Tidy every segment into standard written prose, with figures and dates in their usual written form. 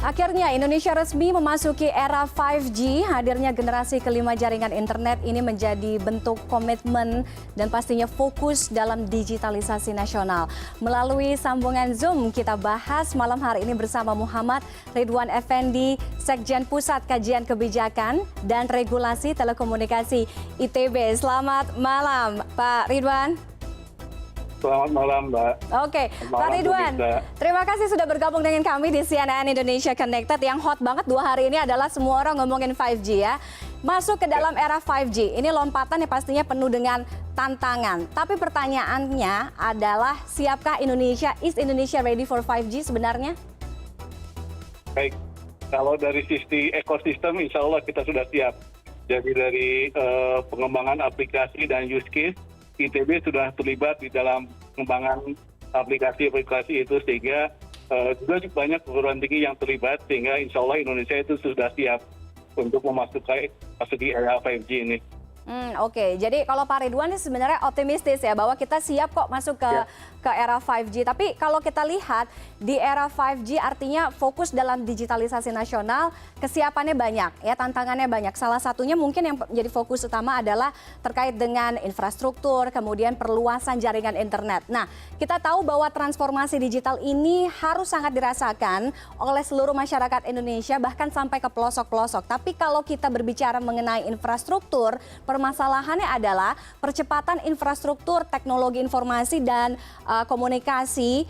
Akhirnya Indonesia resmi memasuki era 5G. Hadirnya generasi kelima jaringan internet ini menjadi bentuk komitmen dan pastinya fokus dalam digitalisasi nasional. Melalui sambungan Zoom kita bahas malam hari ini bersama Muhammad Ridwan Effendi, Sekjen Pusat Kajian Kebijakan dan Regulasi Telekomunikasi ITB. Selamat malam Pak Ridwan. Selamat malam, Mbak. Oke, Pak Ridwan, terima kasih sudah bergabung dengan kami di CNN Indonesia Connected. Yang hot banget 2 hari ini adalah semua orang ngomongin 5G ya. Masuk ke dalam era 5G, ini lompatan yang pastinya penuh dengan tantangan. Tapi pertanyaannya adalah, siapkah Indonesia? Is Indonesia ready for 5G sebenarnya? Baik, kalau dari sisi ekosistem, insya Allah kita sudah siap. Jadi dari pengembangan aplikasi dan use case, ITB sudah terlibat di dalam pengembangan aplikasi-aplikasi itu, sehingga juga banyak perguruan tinggi yang terlibat, sehingga insya Allah Indonesia itu sudah siap untuk memasuki era 5G ini. Oke, jadi kalau Pak Ridwan ini sebenarnya optimistis ya bahwa kita siap kok masuk ke era 5G. Tapi kalau kita lihat di era 5G artinya fokus dalam digitalisasi nasional, kesiapannya banyak ya, tantangannya banyak. Salah satunya mungkin yang menjadi fokus utama adalah terkait dengan infrastruktur, kemudian perluasan jaringan internet. Nah, kita tahu bahwa transformasi digital ini harus sangat dirasakan oleh seluruh masyarakat Indonesia, bahkan sampai ke pelosok-pelosok. Tapi kalau kita berbicara mengenai infrastruktur, permasalahannya adalah percepatan infrastruktur teknologi informasi dan komunikasi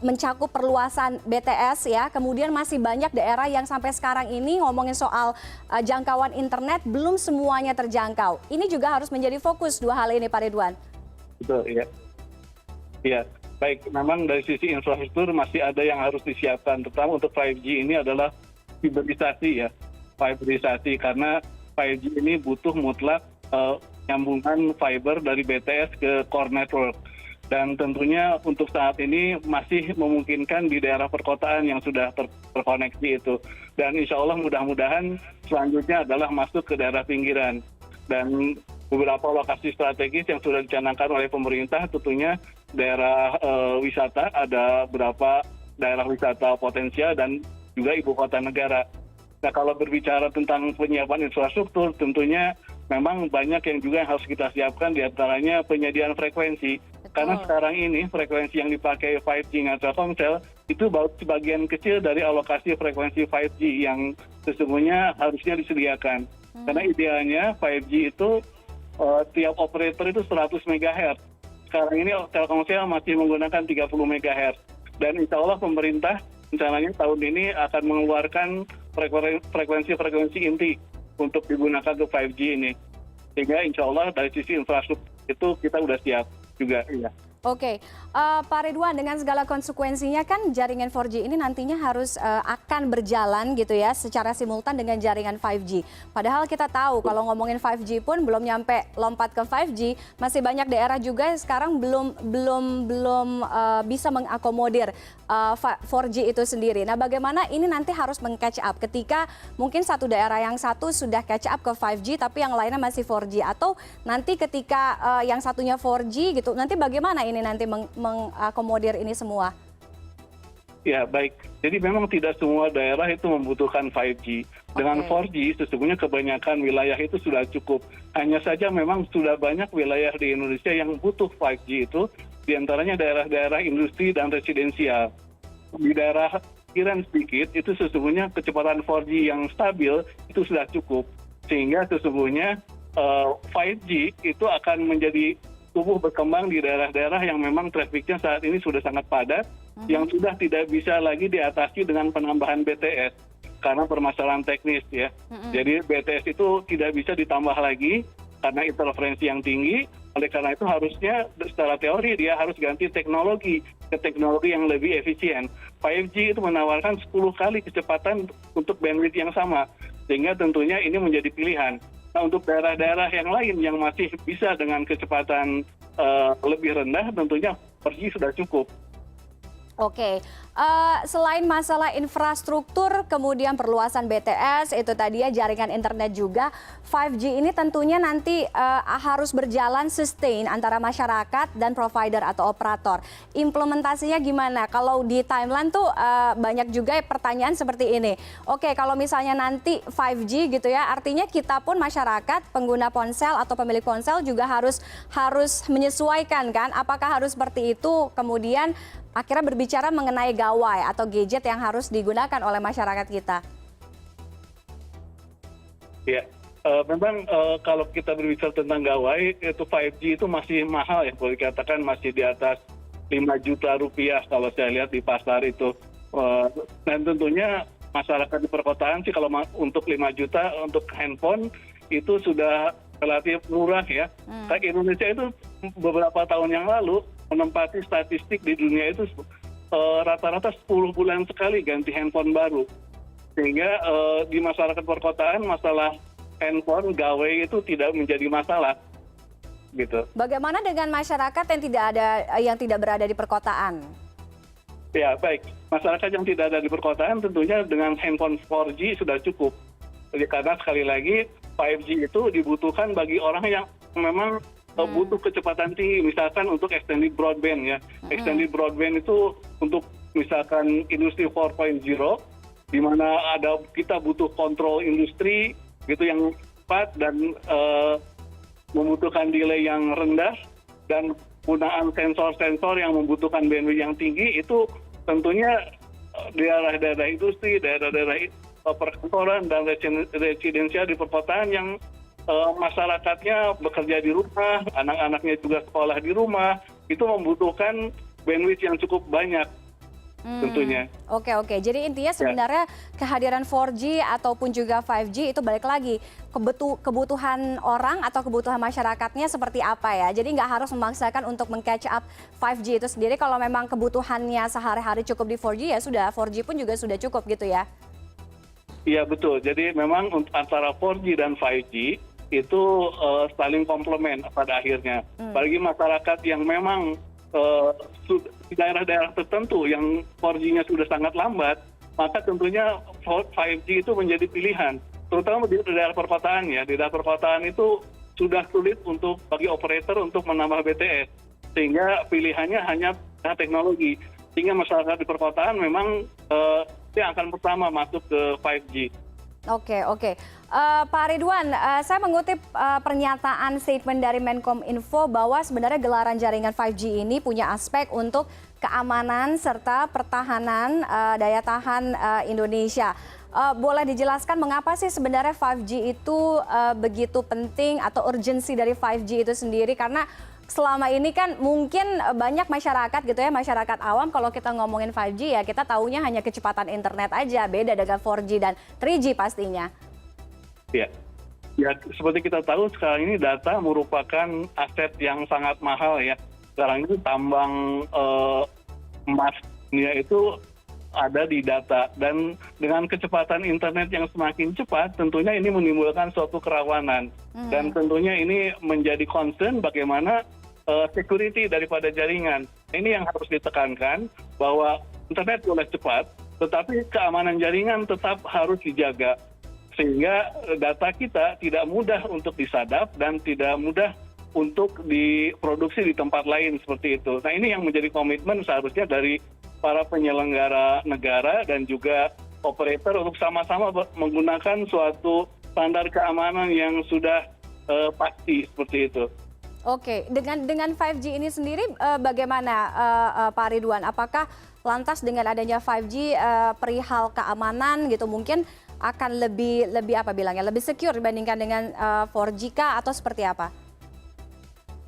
mencakup perluasan BTS ya. Kemudian masih banyak daerah yang sampai sekarang ini ngomongin soal jangkauan internet belum semuanya terjangkau. Ini juga harus menjadi fokus 2 hal ini, Pak Ridwan. Betul, iya. Iya, baik. Memang dari sisi infrastruktur masih ada yang harus disiapkan. Terutama untuk 5G ini adalah fiberisasi ya. Fiberisasi, karena 5G ini butuh mutlak nyambungan fiber dari BTS ke core network. Dan tentunya untuk saat ini masih memungkinkan di daerah perkotaan yang sudah terkoneksi itu. Dan insya Allah mudah-mudahan selanjutnya adalah masuk ke daerah pinggiran. Dan beberapa lokasi strategis yang sudah dicanangkan oleh pemerintah, tentunya daerah wisata, ada beberapa daerah wisata potensial dan juga ibu kota negara. Nah, kalau berbicara tentang penyiapan infrastruktur, tentunya memang banyak yang juga yang harus kita siapkan, diantaranya penyediaan frekuensi. Karena sekarang ini frekuensi yang dipakai 5G atau Telkomsel itu baru sebagian kecil dari alokasi frekuensi 5G yang sesungguhnya harusnya disediakan. Karena idealnya 5G itu tiap operator itu 100 MHz. Sekarang ini Telkomsel masih menggunakan 30 MHz. Dan insya Allah pemerintah rencananya tahun ini akan mengeluarkan frekuensi inti untuk digunakan untuk 5G ini. Sehingga insya Allah dari sisi infrastruktur itu kita sudah siap juga. Iya. Oke, Pak Ridwan, dengan segala konsekuensinya kan jaringan 4G ini nantinya harus akan berjalan gitu ya secara simultan dengan jaringan 5G. Padahal kita tahu kalau ngomongin 5G pun belum nyampe lompat ke 5G, masih banyak daerah juga yang sekarang belum bisa mengakomodir 4G itu sendiri. Nah, bagaimana ini nanti harus meng-catch up ketika mungkin satu daerah yang satu sudah catch up ke 5G tapi yang lainnya masih 4G, atau nanti ketika yang satunya 4G gitu, nanti bagaimana ini nanti mengakomodir ini semua? Ya, baik. Jadi memang tidak semua daerah itu membutuhkan 5G. Dengan 4G sesungguhnya kebanyakan wilayah itu sudah cukup. Hanya saja memang sudah banyak wilayah di Indonesia yang butuh 5G itu, diantaranya daerah-daerah industri dan residensial. Di daerah pinggiran sedikit itu sesungguhnya kecepatan 4G yang stabil itu sudah cukup. Sehingga sesungguhnya 5G itu akan menjadi tumbuh berkembang di daerah-daerah yang memang trafiknya saat ini sudah sangat padat, yang sudah tidak bisa lagi diatasi dengan penambahan BTS karena permasalahan teknis ya. Jadi BTS itu tidak bisa ditambah lagi karena interferensi yang tinggi. Oleh karena itu harusnya secara teori dia harus ganti teknologi ke teknologi yang lebih efisien. 5G itu menawarkan 10 kali kecepatan untuk bandwidth yang sama, sehingga tentunya ini menjadi pilihan. Nah, untuk daerah-daerah yang lain yang masih bisa dengan kecepatan lebih rendah, tentunya 4G sudah cukup. Oke, Selain masalah infrastruktur, kemudian perluasan BTS, itu tadi ya jaringan internet juga, 5G ini tentunya nanti harus berjalan sustain antara masyarakat dan provider atau operator. Implementasinya gimana? Kalau di timeline tuh banyak juga pertanyaan seperti ini. Oke, kalau misalnya nanti 5G gitu ya, artinya kita pun masyarakat, pengguna ponsel atau pemilik ponsel juga harus menyesuaikan kan? Apakah harus seperti itu? Kemudian akhirnya berbicara mengenai gawai atau gadget yang harus digunakan oleh masyarakat kita. Ya, memang kalau kita berbicara tentang gawai, itu 5G itu masih mahal ya, boleh dikatakan masih di atas 5 juta rupiah kalau saya lihat di pasar itu. Dan tentunya masyarakat di perkotaan sih kalau untuk 5 juta untuk handphone itu sudah relatif murah ya. Indonesia itu beberapa tahun yang lalu menempati statistik di dunia itu rata-rata 10 bulan sekali ganti handphone baru. Sehingga di masyarakat perkotaan masalah handphone, gawai itu tidak menjadi masalah. Gitu. Bagaimana dengan masyarakat yang tidak berada di perkotaan? Ya, baik. Masyarakat yang tidak ada di perkotaan tentunya dengan handphone 4G sudah cukup. Jadi karena sekali lagi 5G itu dibutuhkan bagi orang yang memang butuh kecepatan tinggi, misalkan untuk extended broadband ya. Extended broadband itu untuk misalkan industri 4.0, di mana kita butuh kontrol industri gitu yang cepat dan membutuhkan delay yang rendah dan penggunaan sensor-sensor yang membutuhkan bandwidth yang tinggi, itu tentunya daerah-daerah industri, daerah-daerah perkantoran dan residensial di perkotaan yang masyarakatnya bekerja di rumah, anak-anaknya juga sekolah di rumah, itu membutuhkan bandwidth yang cukup banyak tentunya. Oke. Jadi intinya sebenarnya kehadiran 4G ataupun juga 5G itu balik lagi kebutuhan orang atau kebutuhan masyarakatnya seperti apa ya. Jadi nggak harus memaksakan untuk meng-catch up 5G itu sendiri. Kalau memang kebutuhannya sehari-hari cukup di 4G ya sudah, 4G pun juga sudah cukup gitu ya. Iya betul. Jadi memang antara 4G dan 5G itu saling komplement pada akhirnya. Bagi masyarakat yang memang di daerah-daerah tertentu yang 4G-nya sudah sangat lambat, maka tentunya 5G itu menjadi pilihan. Terutama di daerah perkotaan ya. Di daerah perkotaan itu sudah sulit bagi operator untuk menambah BTS. Sehingga pilihannya hanya teknologi. Sehingga masyarakat di perkotaan memang yang akan pertama masuk ke 5G. Oke. Pak Ridwan, saya mengutip pernyataan statement dari Menkominfo bahwa sebenarnya gelaran jaringan 5G ini punya aspek untuk keamanan serta pertahanan daya tahan Indonesia. Boleh dijelaskan mengapa sih sebenarnya 5G itu begitu penting atau urgensi dari 5G itu sendiri? Karena selama ini kan mungkin banyak masyarakat gitu ya, masyarakat awam kalau kita ngomongin 5G ya kita taunya hanya kecepatan internet aja, beda dengan 4G dan 3G pastinya. Ya, seperti kita tahu sekarang ini data merupakan aset yang sangat mahal ya. Sekarang ini tambang emas dunia itu ada di data, dan dengan kecepatan internet yang semakin cepat tentunya ini menimbulkan suatu kerawanan. Dan tentunya ini menjadi concern bagaimana security daripada jaringan. Ini yang harus ditekankan, bahwa internet boleh cepat tetapi keamanan jaringan tetap harus dijaga sehingga data kita tidak mudah untuk disadap dan tidak mudah untuk diproduksi di tempat lain seperti itu. Nah, ini yang menjadi komitmen seharusnya dari para penyelenggara negara dan juga operator untuk sama-sama menggunakan suatu standar keamanan yang sudah pasti seperti itu. Oke, dengan 5G ini sendiri bagaimana Pak Ridwan? Apakah lantas dengan adanya 5G perihal keamanan gitu mungkin akan lebih lebih secure dibandingkan dengan 4G kah atau seperti apa?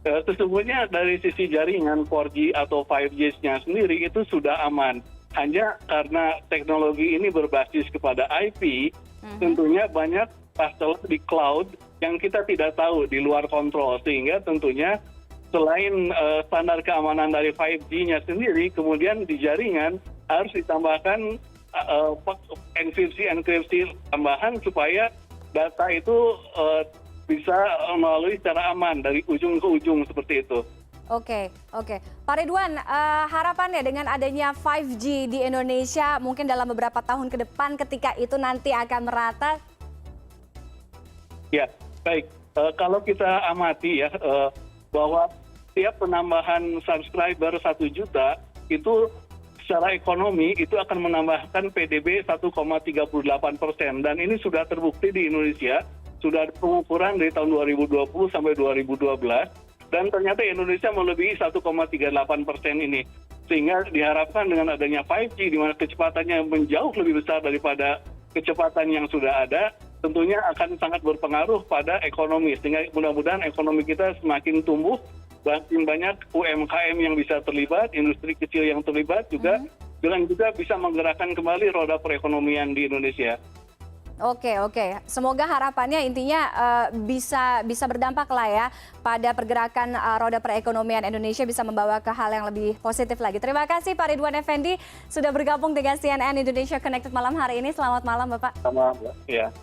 Sesungguhnya dari sisi jaringan 4G atau 5G-nya sendiri itu sudah aman. Hanya karena teknologi ini berbasis kepada IP, tentunya banyak masalah di cloud yang kita tidak tahu, di luar kontrol. Sehingga tentunya selain standar keamanan dari 5G-nya sendiri, kemudian di jaringan harus ditambahkan enkripsi tambahan supaya data itu bisa melalui secara aman dari ujung ke ujung seperti itu. Oke. Pak Ridwan, harapannya dengan adanya 5G di Indonesia mungkin dalam beberapa tahun ke depan ketika itu nanti akan merata. Ya, baik. Kalau kita amati ya, bahwa setiap penambahan subscriber 1 juta itu secara ekonomi itu akan menambahkan PDB 1,38%. Dan ini sudah terbukti di Indonesia, sudah ada pengukuran dari tahun 2020 sampai 2012. Dan ternyata Indonesia melebihi 1,38% ini. Sehingga diharapkan dengan adanya 5G, di mana kecepatannya menjauh lebih besar daripada kecepatan yang sudah ada, tentunya akan sangat berpengaruh pada ekonomi. Sehingga mudah-mudahan ekonomi kita semakin tumbuh, semakin banyak UMKM yang bisa terlibat, industri kecil yang terlibat juga, dan juga bisa menggerakkan kembali roda perekonomian di Indonesia. Oke, semoga harapannya intinya bisa berdampak lah ya pada pergerakan roda perekonomian Indonesia, bisa membawa ke hal yang lebih positif lagi. Terima kasih Pak Ridwan Effendi sudah bergabung dengan CNN Indonesia Connected malam hari ini. Selamat malam Bapak. Selamat malam. Ya.